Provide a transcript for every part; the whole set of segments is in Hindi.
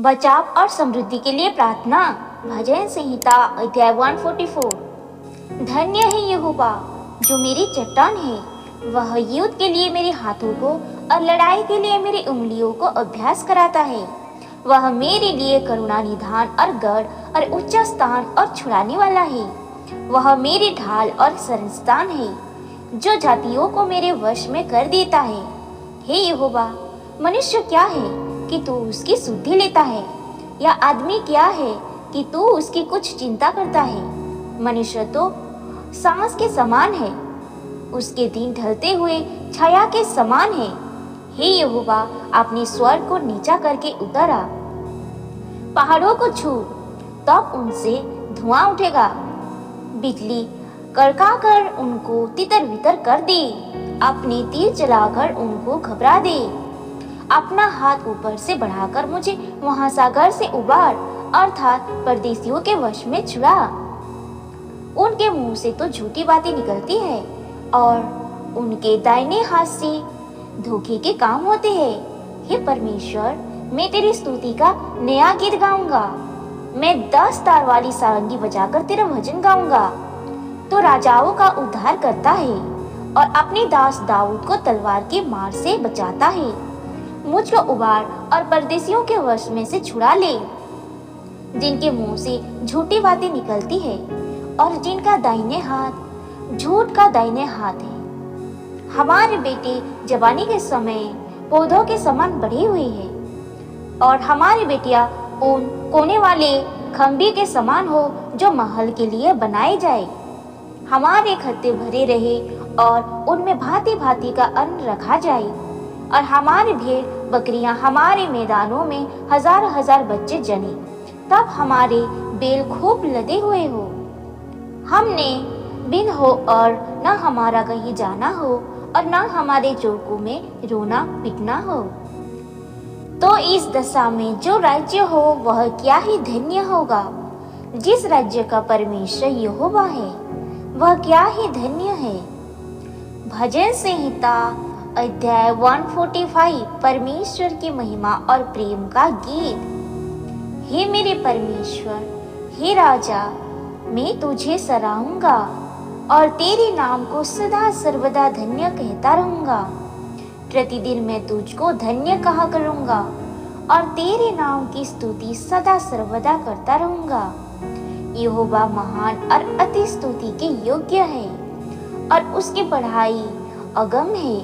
बचाव और समृद्धि के लिए प्रार्थना। भजन संहिता अध्याय 144। धन्य है यहोवा जो मेरी चट्टान है। वह युद्ध के लिए मेरे हाथों को और लड़ाई के लिए मेरी उंगलियों को अभ्यास कराता है। वह मेरे लिए करुणा निधान और गढ़ और उच्च स्थान और छुड़ाने वाला है। वह मेरी ढाल और शरणस्थान है, जो जातियों को मेरे वश में कर देता है। हे यहोवा, मनुष्य क्या है कि तू उसकी सुधि लेता है, या आदमी क्या है कि तू उसकी कुछ चिंता करता है। मनुष्य तो सांस के समान है, उसके दिन ढलते हुए छाया के समान है। हे यहोवा, अपने स्वर को नीचा करके उतर आ। पहाड़ों को छू, तब उनसे धुआं उठेगा। बिजली कड़का कर उनको तितर बितर कर दे। अपने तीर चलाकर उनको घबरा दे। अपना हाथ ऊपर से बढ़ाकर मुझे महासागर से उबार, अर्थात परदेशियों के वश में छुड़ा। उनके मुंह से तो झूठी बातें निकलती है और उनके दाहिने हाथ से धोखे के काम होते हैं। हे परमेश्वर, मैं तेरी स्तुति का नया गीत गाऊंगा। मैं 10 तार वाली सारंगी बजाकर तेरा भजन गाऊंगा। तो राजाओं का उद्धार करता है और अपने दास दाऊद को तलवार की मार से बचाता है। मुझको उबार और परदेशियों के वश में से छुड़ा ले, जिनके मुंह से झूठी बातें निकलती है और जिनका दाहिने हाथ झूठ का दाहिने हाथ है। हमारे बेटे जवानी के समय पौधों के समान बढ़ी हुई है, और हमारी बेटियां उन कोने वाले खंभे के समान हो जो महल के लिए बनाए जाए। हमारे खत्ते भरे रहे और उनमें भांति भांति का अन्न रखा जाए, और हमारी भेड़ बकरियां हमारे मैदानों में हजार हजार बच्चे जने। तब हमारे बैल खूब लदे हुए हो, हमने बिन हो और न हमारा कहीं जाना हो, और न हमारे चौकों में रोना पिटना हो। तो इस दशा में जो राज्य हो वह क्या ही धन्य होगा। जिस राज्य का परमेश्वर यहोवा है वह क्या ही धन्य है। भजन संहिता अध्याय 145। परमेश्वर की महिमा और प्रेम का गीत। हे मेरे परमेश्वर, हे राजा, मैं तुझे सराहूंगा और तेरे नाम को सदा सर्वदा धन्य कहता रहूंगा। प्रतिदिन मैं तुझको धन्य कहा करूंगा और तेरे नाम की स्तुति सदा सर्वदा करता रहूंगा। यहोवा महान और अति स्तुति के योग्य है, और उसकी बढ़ाई अगम है।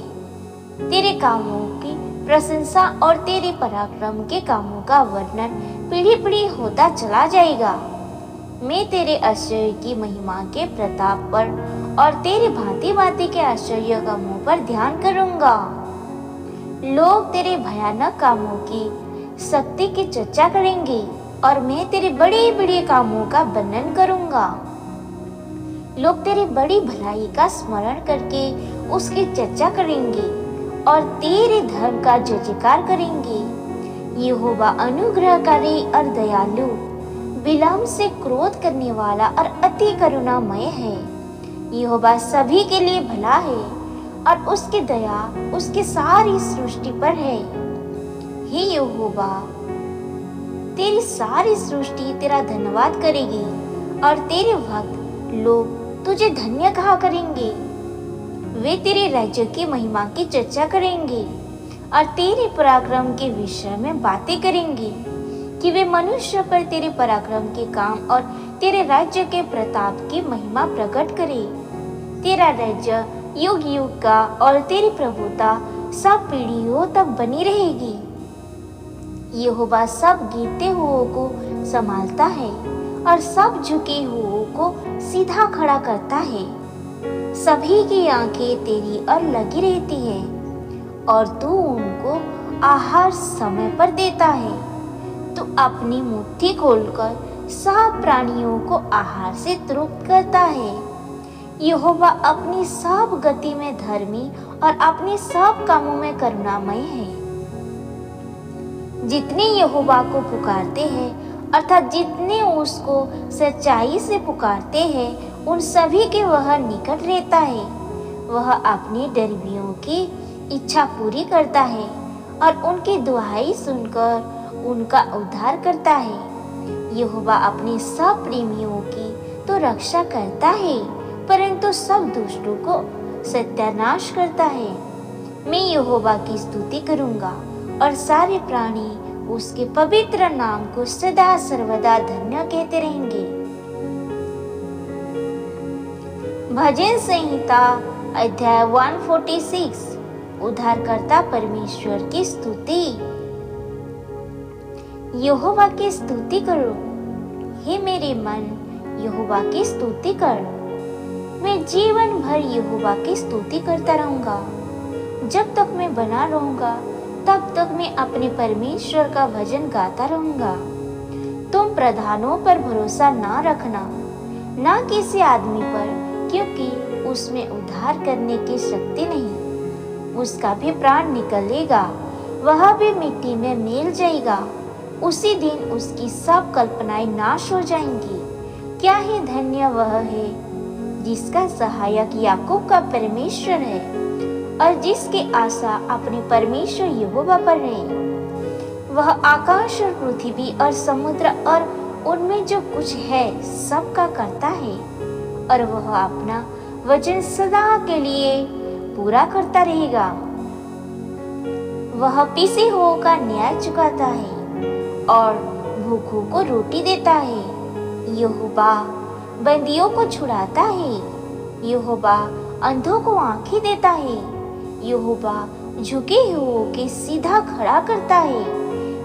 तेरे कामों की प्रशंसा और तेरे पराक्रम के कामों का वर्णन पीढ़ी पीढ़ी होता चला जाएगा। मैं तेरे आश्चर्य की महिमा के प्रताप पर और तेरे भांति भांति के आश्चर्य कामों पर ध्यान करूंगा। लोग तेरे भयानक कामों की शक्ति की चर्चा करेंगे, और मैं तेरे बड़े बड़े कामों का वर्णन करूंगा। लोग तेरी बड़ी भलाई का स्मरण करके उसकी चर्चा करेंगे और तेरे धर्म का जय जयकार करेंगे। यहोवा अनुग्रहकारी और दयालु, विलम्ब से क्रोध करने वाला और अति करुणामय है। यहोवा सभी के लिए भला है, और उसकी दया उसकी सारी सृष्टि पर है। हे यहोवा, तेरी सारी सृष्टि तेरा धन्यवाद करेगी, और तेरे भक्त लोग तुझे धन्य कहा करेंगे। वे तेरे राज्य की महिमा की चर्चा करेंगे और तेरे पराक्रम के विषय में बातें करेंगे, कि वे मनुष्य पर तेरे पराक्रम के काम और तेरे राज्य के प्रताप की महिमा प्रकट करे। तेरा राज्य युग युग का और तेरी प्रभुता सब पीढ़ियों तक बनी रहेगी। यहोवा सब गिरते हुओं को संभालता है और सब झुके हुओं को सीधा खड़ा करता है। सभी की आंखें तेरी ओर लगी रहती है, और तू उनको आहार समय पर देता है। तू अपनी मुट्ठी खोलकर सब प्राणियों को आहार से तृप्त करता है। यहोवा अपनी सब गति में धर्मी और अपने सब कामों में करुणामय है। जितने यहोवा को पुकारते हैं, अर्थात जितने उसको सच्चाई से पुकारते हैं, उन सभी के वह निकट रहता है। वह अपने डरबियों की इच्छा पूरी करता है, और उनकी दुहाई सुनकर उनका उद्धार करता है। यहोवा अपने सब प्रेमियों की तो रक्षा करता है, परंतु सब दुष्टों को सत्यानाश करता है। मैं यहोवा की स्तुति करूंगा और सारे प्राणी उसके पवित्र नाम को सदा सर्वदा धन्य कहते रहेंगे। भजन संहिता अध्याय 146 उद्धारकर्ता परमेश्वर की स्तुति। यहोवा की स्तुति करो, हे मेरे मन यहोवा की स्तुति कर। मैं जीवन भर यहोवा की स्तुति करता रहूंगा। जब तक मैं बना रहूंगा तब तक मैं अपने परमेश्वर का भजन गाता रहूंगा। तुम प्रधानों पर भरोसा ना रखना, ना किसी आदमी पर, क्योंकि उसमें उद्धार करने की शक्ति नहीं। उसका भी प्राण निकलेगा, वह भी मिट्टी में मिल जाएगा। उसी दिन उसकी सब कल्पनाएं नाश हो जाएंगी। क्या ही धन्य वह है जिसका सहायक याकूब का परमेश्वर है और जिसकी आशा अपने परमेश्वर यहोवा पर है। वह आकाश और पृथ्वी और समुद्र और उनमें जो कुछ है सबका करता है, और वह अपना वचन सदा के लिए पूरा करता रहेगा। वह पिसे हुओं का न्याय चुकाता है और भूखों को रोटी देता है। यहोवा बंदियों को छुड़ाता है। यहोवा अंधों को आंखें देता है। यहोवा झुके हुओं के सीधा खड़ा करता है।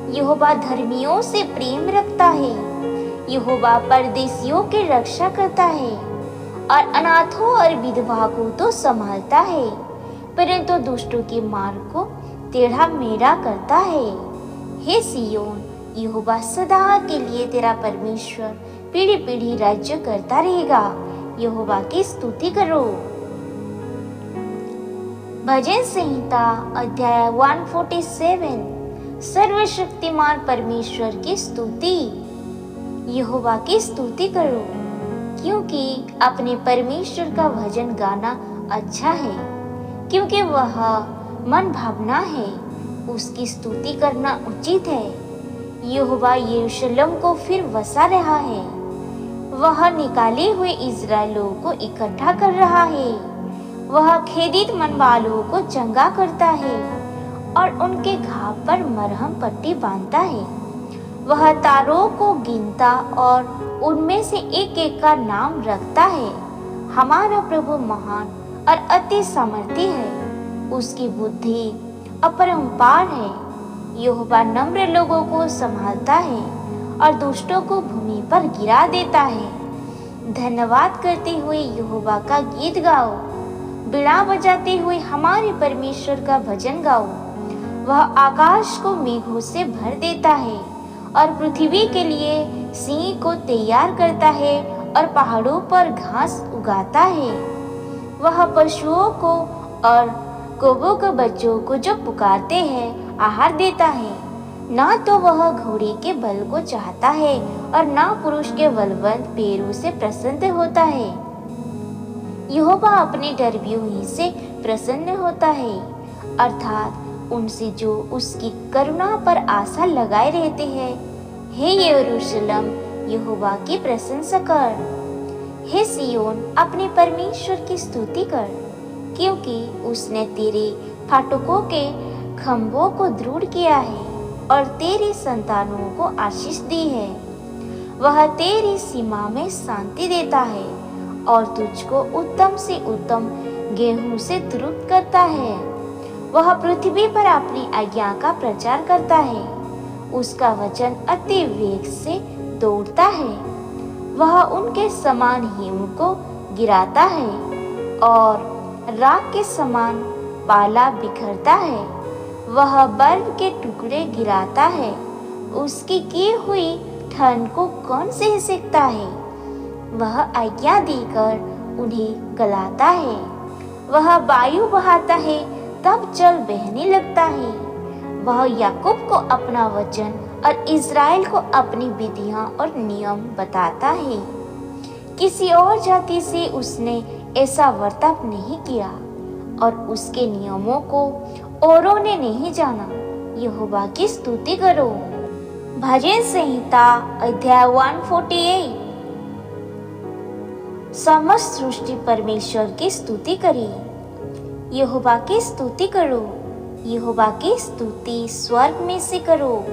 यहोवा धर्मियों से प्रेम रखता है। यहोवा परदेशियों की रक्षा करता है और अनाथों और विधवा को तो संभालता है, परंतु दुष्टों के मार्ग को टेढ़ा मेढ़ा करता है। हे सियोन, यहोवा सदा के लिए तेरा परमेश्वर पीढ़ी पीढ़ी राज्य करता रहेगा। यहोवा की स्तुति करो। भजन संहिता अध्याय 147 सर्वशक्तिमान परमेश्वर की स्तुति। यहोवा की स्तुति करो, क्योंकि अपने परमेश्वर का भजन गाना अच्छा है, क्योंकि वह मन भावना है। उसकी स्तुति करना उचित है। यहोवा यरूशलेम को फिर बसा रहा है। वह निकाले हुए इस्राएलियों को इकट्ठा कर रहा है। वह खेदित मन वालों को चंगा करता है और उनके घाव पर मरहम पट्टी बांधता है। वह तारों को गिनता और उनमें से एक एक का नाम रखता है। हमारा प्रभु महान और अति सामर्थी है, उसकी बुद्धि अपरंपार है। यहोवा नम्र लोगों को संभालता है और दुष्टों को भूमि पर गिरा देता है। धन्यवाद करते हुए यहोवा का गीत गाओ, बीड़ा बजाते हुए हमारे परमेश्वर का भजन गाओ। वह आकाश को मेघों से भर देता है और पृथ्वी के लिए सिंह को तैयार करता है और पहाड़ों पर घास उगाता है। वह पशुओं को और कौवों के बच्चों को जो पुकारते हैं आहार देता है। ना तो वह घोड़े के बल को चाहता है और ना पुरुष के बलवंत पैरों से प्रसन्न होता है। यहोवा अपने डरबियों ही से प्रसन्न होता है, अर्थात उनसे जो उसकी करुणा पर आशा लगाए रहते हैं। हे यरूशलेम, यहोवा की प्रशंसा कर। हे सियोन, अपने परमेश्वर की स्तुति कर, क्योंकि उसने तेरे फाटकों के खंभों को दृढ़ किया है और तेरी संतानों को आशीष दी है। वह तेरी सीमा में शांति देता है और तुझको उत्तम से उत्तम गेहूं से तृप्त करता है। वह पृथ्वी पर अपनी आज्ञा का प्रचार करता है। उसका वचन अति वेग से दौड़ता है। वह उनके समान हिम को गिराता है और राख के समान पाला बिखरता है। वह बर्फ के टुकड़े गिराता है। उसकी की हुई ठंड को कौन सह सकता है? वह आज्ञा देकर उन्हें गलाता है। वह वायु बहाता है, तब जल बहने लगता है। वह याकूब को अपना वचन और इज़राइल को अपनी विधियां और नियम बताता है। किसी और जाति से उसने ऐसा वर्ताव नहीं किया और उसके नियमों को औरों ने नहीं जाना। यहोवा की स्तुति करो। भजन संहिता अध्याय 148। समस्त सृष्टि परमेश्वर की स्तुति करे। यहोवा की स्तुति करो, यहोवा की स्तुति स्वर्ग में से करो,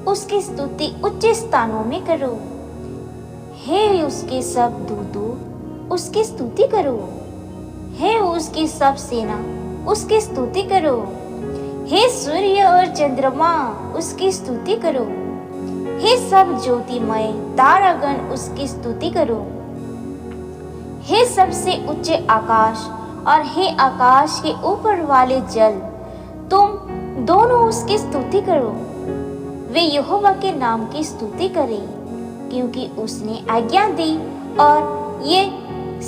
उसकी स्तुति उच्च स्थानों में करो। हे उसके सब दूतों, उसकी स्तुति करो। हे उसकी सब सेना, उसकी स्तुति करो। हे सूर्य और चंद्रमा, उसकी स्तुति करो। हे सब ज्योतिमय तारागण, उसकी स्तुति करो। हे सबसे ऊंचे आकाश और हे आकाश के ऊपर वाले जल, तुम दोनों उसकी स्तुति करो। वे यहोवा के नाम की स्तुति करें, क्योंकि उसने आज्ञा दी और ये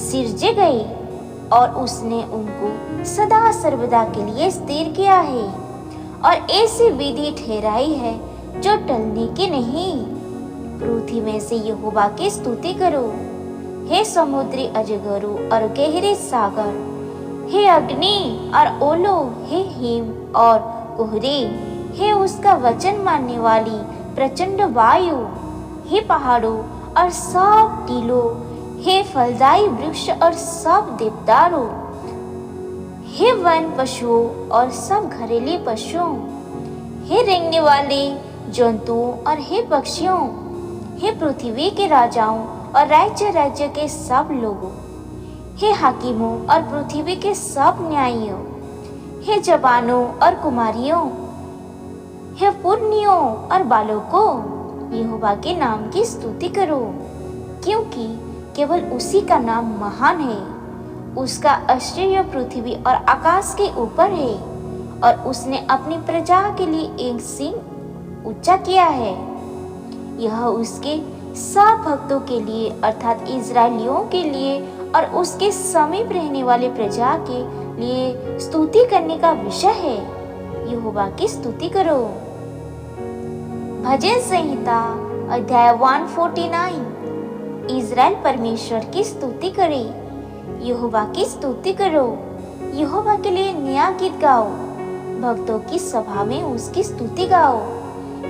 सिरजे गए, और उसने उनको सदा सर्वदा के लिए स्थिर किया है, और ऐसी विधि ठहराई है जो टलने की नहीं। पृथ्वी में से यहोवा की स्तुति करो। हे समुद्री अजगरों और गहरे सागर, हे अग्नि और ओलो, हे हिम और कोहरे, हे उसका वचन मानने वाली प्रचंड वायु, हे पहाड़ों और सब टीलों, हे फलदायी वृक्ष और सब देवदारों, हे वन पशुओं और सब घरेलू पशुओं, हे रेंगने वाले जंतुओं और हे पक्षियों, हे पृथ्वी के राजाओं और राज्य राज्य के सब लोगों, हे हाकिमों और पृथ्वी के सब न्यायियों, हे जवानों और कुमारियों, हे पुरनियों और बालकों, यहोवा के नाम की स्तुति करो, क्योंकि केवल उसी का नाम महान है। उसका आश्चर्य पृथ्वी और आकाश के ऊपर है, और उसने अपनी प्रजा के लिए एक सिंह ऊंचा किया है। यह उसके सब भक्तों के लिए अर्थात इजरायलियों के लिए और उसके समीप रहने वाले प्रजा के लिए स्तुति करने का विषय है। यहोवा की स्तुति करो। भजन संहिता अध्याय 149। इजराइल परमेश्वर की स्तुति करे। यहोवा की स्तुति करो। यहोवा के लिए नया गीत गाओ। भक्तों की सभा में उसकी स्तुति गाओ।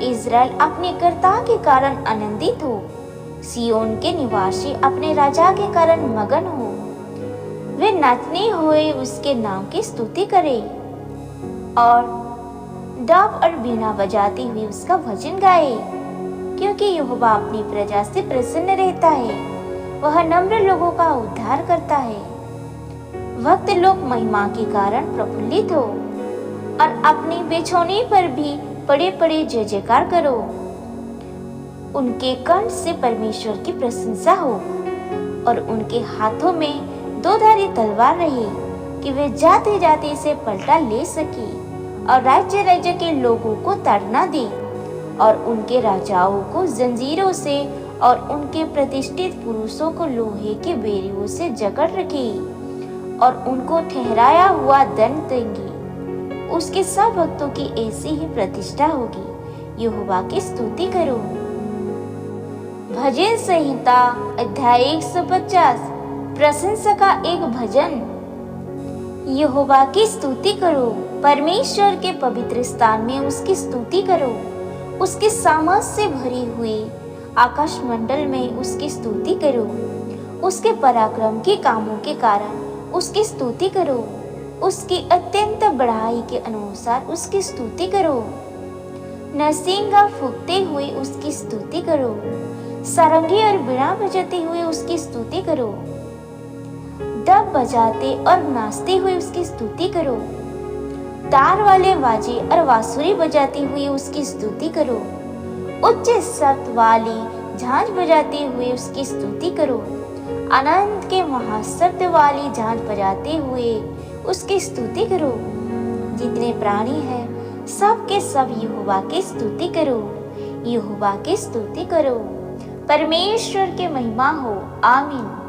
इजराइल अपने कर्ता के कारण आनंदित हो। सियोन के निवासी अपने राजा के कारण मगन हो। वे नाचने हुए उसके नाम की स्तुति करें और डाब और बीना बजाती हुई उसका भजन गाए, क्योंकि यहोवा अपनी प्रजा से प्रसन्न रहता है। वह नम्र लोगों का उद्धार करता है। भक्त लोग महिमा के कारण प्रफुल्लित हो और अपने बिछौने पर भी पड़े पड़े जय जयकार करो। उनके कंठ से परमेश्वर की प्रशंसा हो और उनके हाथों में दो धारी तलवार रहे, कि वे जाते जाते इसे पलटा ले सके और राज्य राज्य के लोगों को ताड़ना दे, और उनके राजाओं को जंजीरों से और उनके प्रतिष्ठित पुरुषों को लोहे के बेड़ियों से जकड़ रखे, और उनको ठहराया हुआ दंड देंगे। उसके सब भक्तों की ऐसी ही प्रतिष्ठा होगी। यहोवा की स्तुति करो। भजन संहिता अध्याय 150। प्रशंसा का एक भजन। यहोवा की स्तुति करो। परमेश्वर के पवित्र स्थान में उसकी स्तुति करो। उसके सामर्थ से भरी हुई आकाश मंडल में उसकी स्तुति करो। उसके पराक्रम के कामों के कारण उसकी स्तुति करो। उसकी अत्यंत बढ़ाई के अनुसार उसकी स्तुति करो। नरसिंगा फूंकते हुए उसकी स्तुति करो। सारंगी और बीड़ा बजाते हुए उसकी स्तुति करो। डब बजाते और नाचते हुए उसकी स्तुति करो। तार वाले बाजे और बांसुरी बजाते हुए उसकी स्तुति करो। उच्च शब्द वाली झांझ बजाते हुए उसकी स्तुति करो। आनंद के महाशब्द वाली झांझ बजाते हुए उसकी स्तुति करो। जितने प्राणी हैं सब के सब यहोवा की स्तुति करो। यहोवा की स्तुति करो। परमेश्वर की महिमा हो। आमीन।